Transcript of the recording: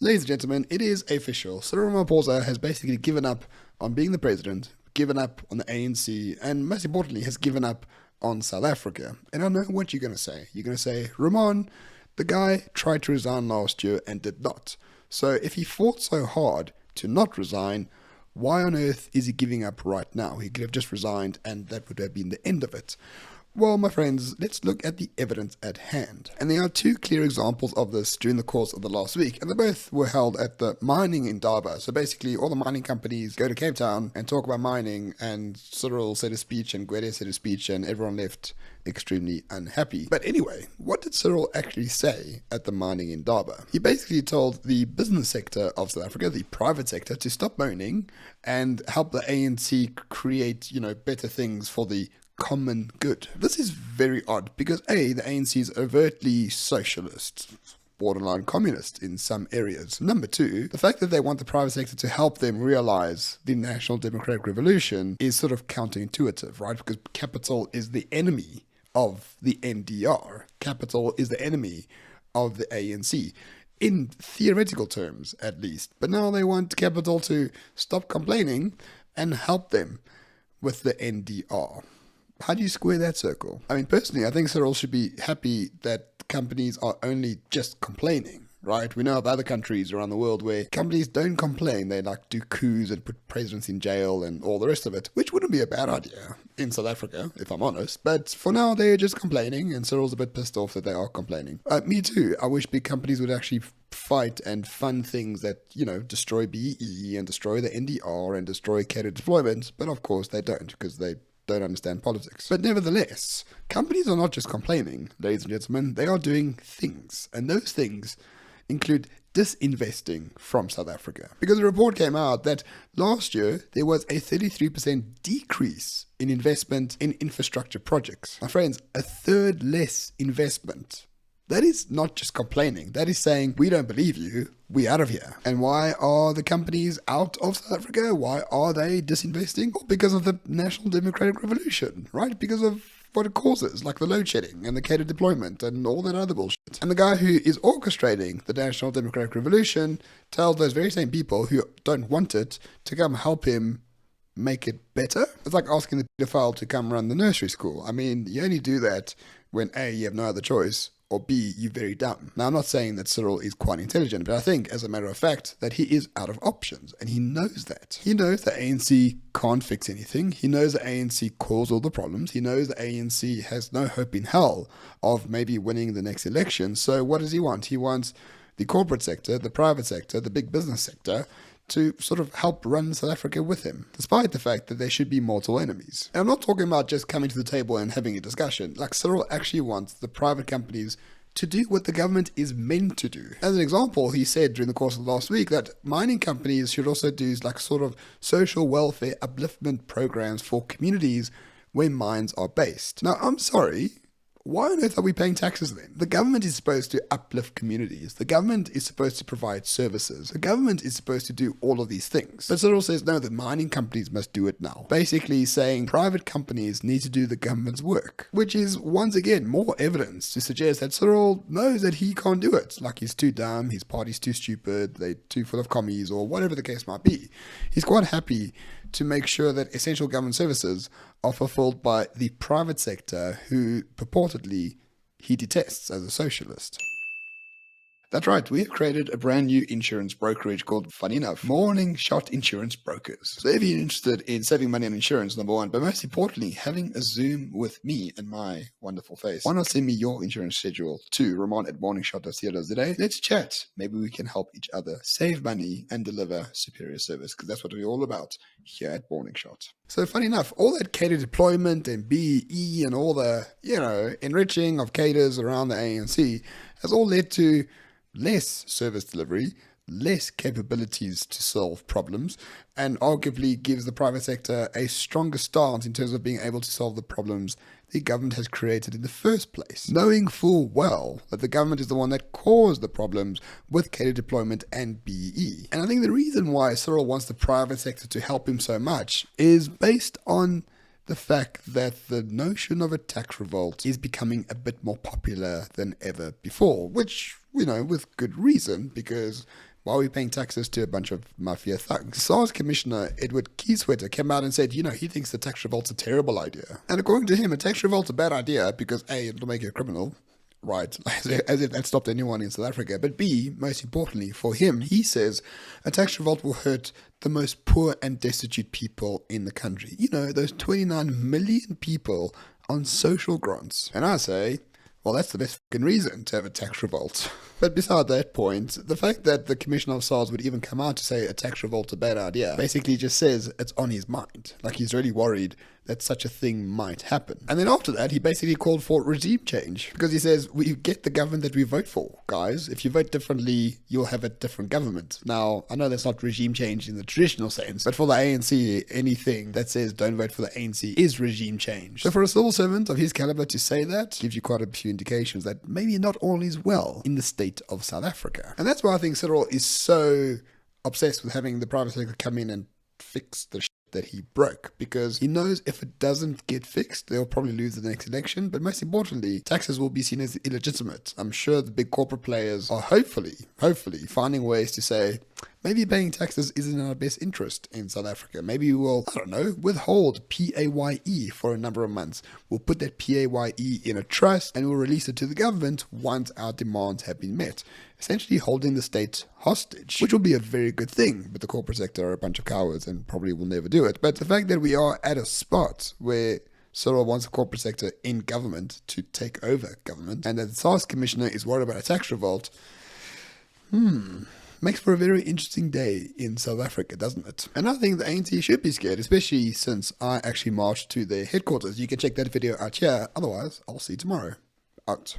Ladies and gentlemen, it is official. Cyril Ramaphosa has basically given up on being the president, given up on the ANC, and most importantly, has given up on South Africa. And I know what you're going to say. You're going to say, Ramon, the guy tried to resign last year and did not. So if he fought so hard to not resign, why on earth is he giving up right now? He could have just resigned and that would have been the end of it. Well, my friends, let's look at the evidence at hand. And there are two clear examples of this during the course of the last week, and they both were held at the mining Indaba. So basically, all the mining companies go to Cape Town and talk about mining, and Cyril said a speech and Gwede said a speech, and everyone left extremely unhappy. But anyway, what did Cyril actually say at the mining Indaba? He basically told the business sector of South Africa, the private sector, to stop moaning and help the ANC create, better things for the common good. This is very odd because A, the ANC is overtly socialist, borderline communist in some areas. Number two, the fact that they want the private sector to help them realize the National Democratic Revolution is sort of counterintuitive, right? Because capital is the enemy of the NDR. Capital is the enemy of the ANC. In theoretical terms, at least. But now they want capital to stop complaining and help them with the NDR. How do you square that circle? I mean, personally, I think Cyril should be happy that companies are only just complaining, right? We know of other countries around the world where companies don't complain. They do coups and put presidents in jail and all the rest of it, which wouldn't be a bad idea in South Africa, if I'm honest. But for now, they're just complaining, and Cyril's a bit pissed off that they are complaining. Me too. I wish big companies would actually fight and fund things that, destroy BEE and destroy the NDR and destroy catered deployment. But of course, they don't, because they don't understand politics. But nevertheless, companies are not just complaining, ladies and gentlemen, they are doing things. And those things include disinvesting from South Africa. Because a report came out that last year there was a 33% decrease in investment in infrastructure projects. My friends, a third less investment. That is not just complaining. That is saying, we don't believe you, we out of here. And why are the companies out of South Africa? Why are they disinvesting? Well, because of the National Democratic Revolution, right? Because of what it causes, like the load shedding and the catered deployment and all that other bullshit. And the guy who is orchestrating the National Democratic Revolution tells those very same people who don't want it to come help him make it better. It's like asking the pedophile to come run the nursery school. I mean, you only do that when A, you have no other choice, or B, you're very dumb. Now, I'm not saying that Cyril is quite intelligent, but I think, as a matter of fact, that he is out of options, and he knows that. He knows the ANC can't fix anything. He knows the ANC caused all the problems. He knows the ANC has no hope in hell of maybe winning the next election. So what does he want? He wants the corporate sector, the private sector, the big business sector to sort of help run South Africa with him, despite the fact that they should be mortal enemies. And I'm not talking about just coming to the table and having a discussion. Like, Cyril actually wants the private companies to do what the government is meant to do. As an example, he said during the course of last week that mining companies should also do sort of social welfare upliftment programs for communities where mines are based. Now, I'm sorry, why on earth are we paying taxes then? The government is supposed to uplift communities. The government is supposed to provide services. The government is supposed to do all of these things. But Cyril says, no, the mining companies must do it now. Basically saying private companies need to do the government's work, which is, once again, more evidence to suggest that Cyril knows that he can't do it. Like, he's too dumb, his party's too stupid, they're too full of commies, or whatever the case might be. He's quite happy to make sure that essential government services are fulfilled by the private sector, who purportedly he detests as a socialist. That's right, we have created a brand new insurance brokerage called, funny enough, Morning Shot Insurance Brokers. So if you're interested in saving money on insurance, number one, but most importantly, having a Zoom with me and my wonderful face, why not send me your insurance schedule to ramon@morningshot.co.za. Let's chat. Maybe we can help each other save money and deliver superior service, because that's what we're all about here at Morning Shot. So funny enough, all that catered deployment and BE and all the, enriching of cadres around the ANC has all led to less service delivery, less capabilities to solve problems, and arguably gives the private sector a stronger stance in terms of being able to solve the problems the government has created in the first place, knowing full well that the government is the one that caused the problems with catered deployment and BE. And I think the reason why Cyril wants the private sector to help him so much is based on the fact that the notion of a tax revolt is becoming a bit more popular than ever before, which, with good reason, because Why are we paying taxes to a bunch of mafia thugs? SARS Commissioner Edward Kieswetter came out and said, he thinks the tax revolt's a terrible idea. And according to him, a tax revolt's a bad idea because A, it'll make you a criminal. Right, as if that stopped anyone in South Africa. But B, most importantly for him, he says a tax revolt will hurt the most poor and destitute people in the country. Those 29 million people on social grants. And I say, well, that's the best fucking reason to have a tax revolt. But beside that point, the fact that the Commissioner of SARS would even come out to say a tax revolt's a bad idea basically just says it's on his mind. Like he's really worried that such a thing might happen. And then after that, he basically called for regime change because he says, we get the government that we vote for, guys. If you vote differently, you'll have a different government. Now, I know that's not regime change in the traditional sense, but for the ANC, anything that says don't vote for the ANC is regime change. So for a civil servant of his caliber to say that gives you quite a few indications that maybe not all is well in the state of South Africa. And that's why I think Cyril is so obsessed with having the private sector come in and fix the that he broke, because he knows if it doesn't get fixed, they'll probably lose the next election. But most importantly, taxes will be seen as illegitimate. I'm sure the big corporate players are hopefully finding ways to say, maybe paying taxes isn't in our best interest in South Africa. Maybe we'll, withhold PAYE for a number of months. We'll put that PAYE in a trust and we'll release it to the government once our demands have been met. Essentially holding the state hostage, which will be a very good thing. But the corporate sector are a bunch of cowards and probably will never do it. But the fact that we are at a spot where Cyril wants the corporate sector in government to take over government, and that the SARS Commissioner is worried about a tax revolt, makes for a very interesting day in South Africa, doesn't it? And I think the ANC should be scared, especially since I actually marched to their headquarters. You can check that video out here. Otherwise, I'll see you tomorrow. Out.